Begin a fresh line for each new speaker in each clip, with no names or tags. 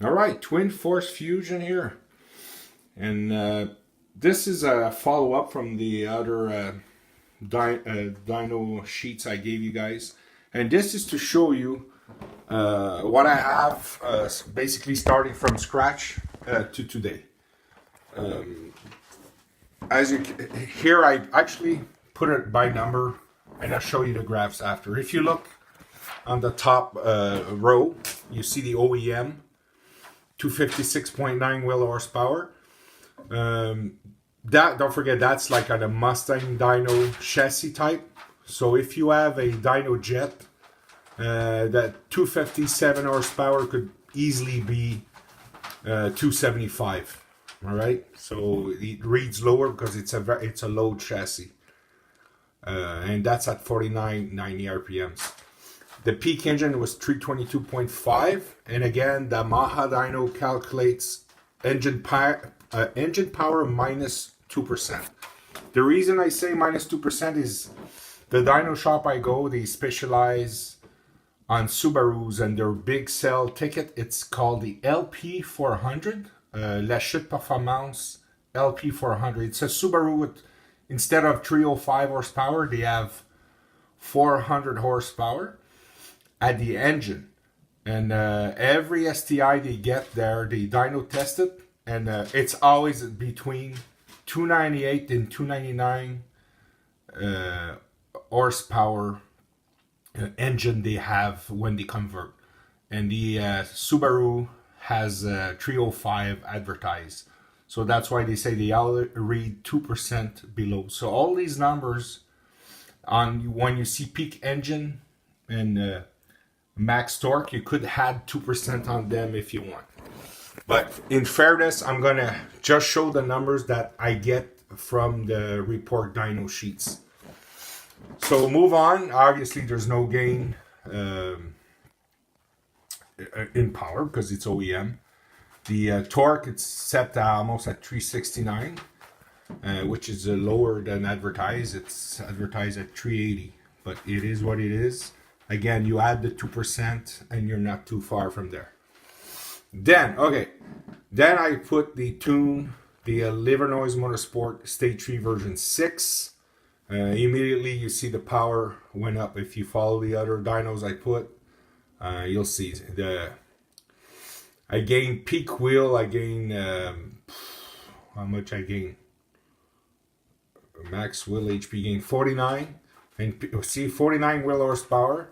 All right, twin force fusion here. And this is a follow-up from the other dyno sheets I gave you guys. And this is to show you what I have basically starting from scratch to today. As you here, I actually put it by number, and I'll show you the graphs after. If you look on the top row, you see the OEM 256.9 wheel horsepower. That, don't forget, that's like on a Mustang dyno chassis type. So if you have a dyno jet, that 257 horsepower could easily be 275. All right, so it reads lower because it's a low chassis, and that's at 4990 RPMs. The peak engine was 322.5, and again, the Maha dyno calculates engine power minus 2%. The reason I say minus 2% is the dyno shop I go, they specialize on Subarus and their big sell ticket. It's called the LP400, La Chute Performance LP400. It's a Subaru with, instead of 305 horsepower, they have 400 horsepower at the engine. And every STI they get there, they dyno test it, and it's always between 298 and 299 horsepower engine they have when they convert. And the Subaru has 305 advertised. So that's why they say they all read 2% below. So all these numbers, when you see peak engine and max torque, you could add 2% on them if you want. But in fairness, I'm gonna just show the numbers that I get from the report dyno sheets. So move on. Obviously, there's no gain in power because it's OEM. The torque, it's set almost at 369, which is lower than advertised. It's advertised at 380, but it is what it is. Again, you add the 2% and you're not too far from there. Then I put the tune, the Livernoise Motorsport Stage 3 version 6. Immediately you see the power went up. If you follow the other dynos I put, you'll see I gained peak wheel. I gained how much I gained? Max wheel HP gained 49, and see 49 wheel horsepower,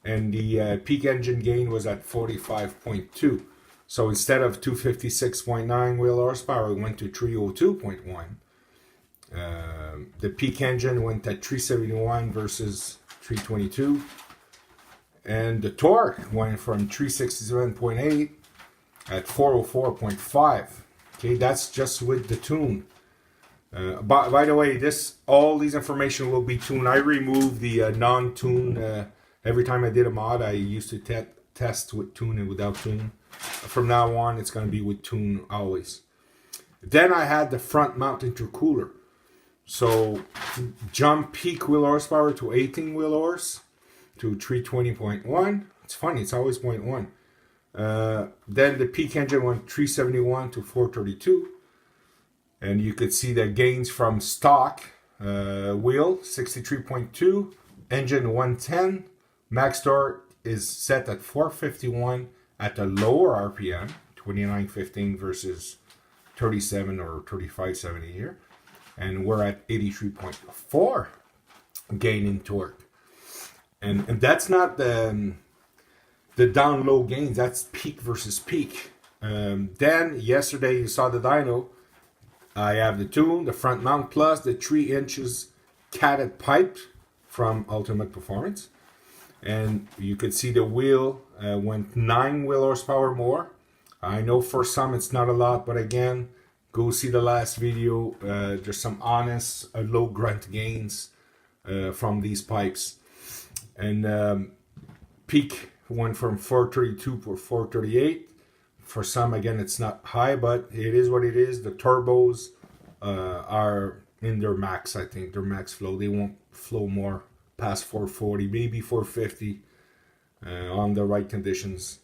and the peak engine gain was at 45.2. So instead of 256.9 wheel horsepower, it went to 302.1. The peak engine went at 371 versus 322. And the torque went from 367.8 at 404.5. Okay, that's just with the tune. By the way, all these information will be tuned. I removed the non-tune. Every time I did a mod, I used to test with tune and without tune. From now on, it's going to be with tune always. Then I had the front mount intercooler. So jump peak wheel horsepower to 18 wheel horse to 320.1. It's funny, it's always 0.1. Then the peak engine went 371 to 432. And you could see the gains from stock wheel 63.2, engine 110. Max torque is set at 451 at a lower RPM, 2915 versus 37 or 3570 here. And we're at 83.4 gain in torque. And that's not the down low gains, that's peak versus peak. Then yesterday you saw the dyno. I have the tune, the front mount plus the 3 inches catted pipe from Ultimate Performance. And you could see the wheel went 9 wheel horsepower more. I know for some it's not a lot, but again, go see the last video. There's some honest low grunt gains from these pipes. And peak went from 432 to 438. For some, again, it's not high, but it is what it is. The turbos are in their max, I think. Their max flow. They won't flow more past 440, maybe 450 on the right conditions.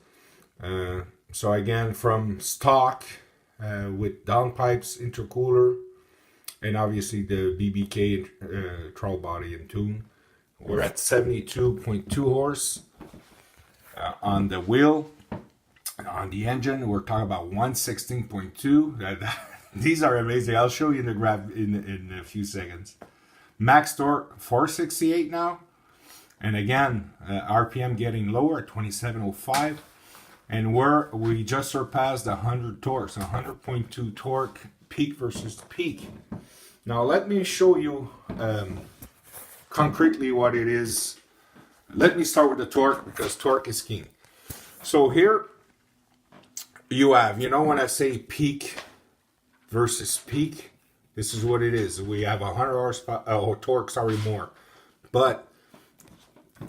So again, from stock with Downpipes, Intercooler, and obviously the BBK throttle body and tune, we're at 72.2 horse on the wheel. On the engine, we're talking about 116.2. These are amazing. I'll show you in the graph in a few seconds. Max torque 468 now, and again RPM getting lower at 2705, and we just surpassed 100 torque, so 100.2 torque peak versus peak. Now let me show you concretely what it is. Let me start with the torque, because torque is king. So here you have, when I say peak versus peak, this is what it is. We have 100 horsepower, torque, more. But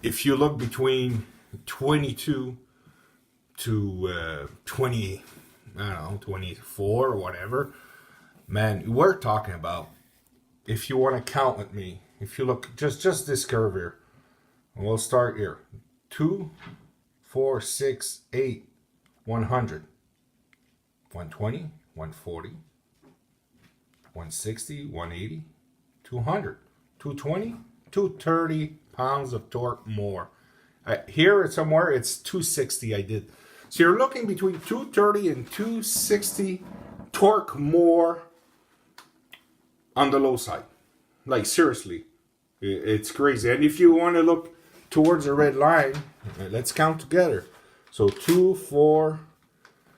if you look between 22 to 20, I don't know, 24 or whatever, man, we're talking about, if you want to count with me, if you look just this curve here, we'll start here. 2, 4, 6, 8, 100, 120, 140, 160, 180, 200, 220, 230 pounds of torque more. Here somewhere it's 260 I did. So you're looking between 230 and 260 torque more on the low side. Like seriously, it's crazy. And if you want to look towards the red line, let's count together. So 2, 4,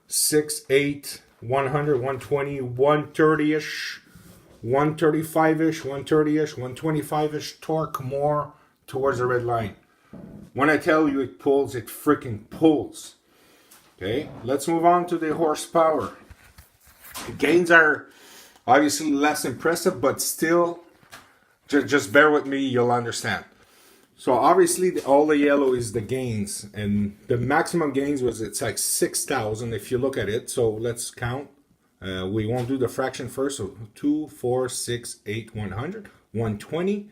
6, 8, 100, 120, 130-ish, 135-ish, 130-ish, 125-ish torque more towards the red line. When I tell you it pulls, it freaking pulls. Okay, let's move on to the horsepower. The gains are obviously less impressive, but still, just bear with me, you'll understand. So obviously all the yellow is the gains, and the maximum gains it's like 6,000 if you look at it. So let's count. We won't do the fraction first. So 2, 4, 6, 8, 100, 120.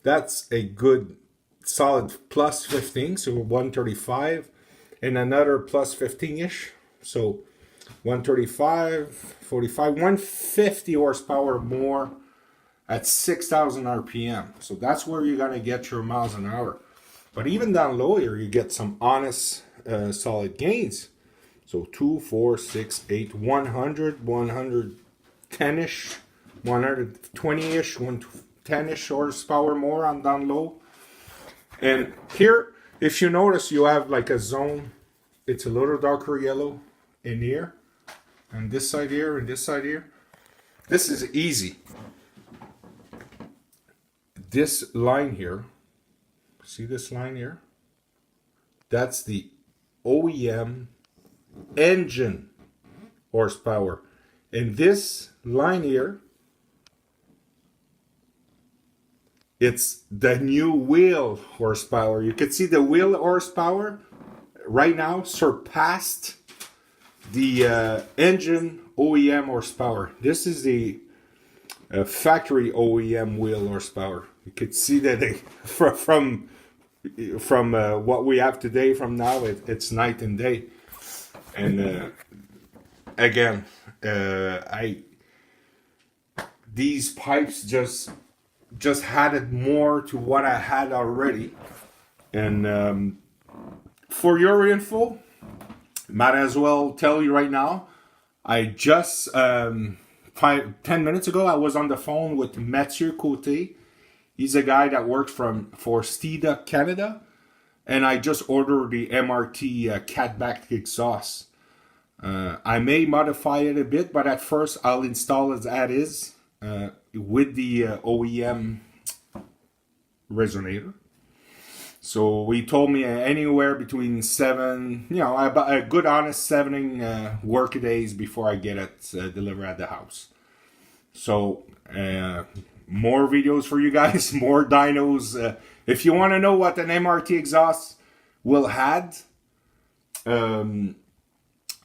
That's a good solid plus 15. So 135 and another plus 15-ish. So 135, 45, 150 horsepower more at 6,000 RPM. So that's where you're going to get your miles an hour. But even down low here, you get some honest, solid gains. So 2, 4, 6, 8, 100, 110-ish, 120-ish, 110-ish horsepower more on down low. And here, if you notice, you have like a zone. It's a little darker yellow in here. And this side here, and this side here. This is easy. This line here, see this line here? That's the OEM engine horsepower. And this line here, it's the new wheel horsepower. You can see the wheel horsepower right now surpassed the engine OEM horsepower. This is the factory OEM wheel horsepower. You could see that from what we have today from now, it's night and day. And again, these pipes just added more to what I had already. And for your info, might as well tell you right now, I just 10 minutes ago I was on the phone with Mathieu Côté. He's a guy that works for Stida Canada, and I just ordered the MRT catback exhaust. I may modify it a bit, but at first I'll install it as is with the OEM resonator. So he told me anywhere between 7, a good honest 7 work days before I get it delivered at the house. So more videos for you guys, more dynos. If you want to know what an MRT exhaust will add on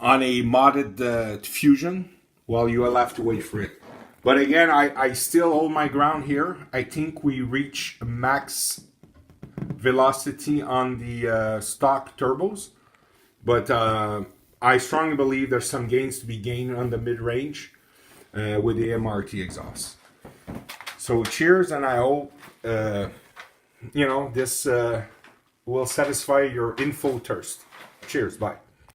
a modded Fusion, well, you will have to wait for it. But again, I still hold my ground here. I think we reach max velocity on the stock turbos, but I strongly believe there's some gains to be gained on the mid-range with the MRT exhaust. So cheers, and I hope this will satisfy your info thirst. Cheers, bye.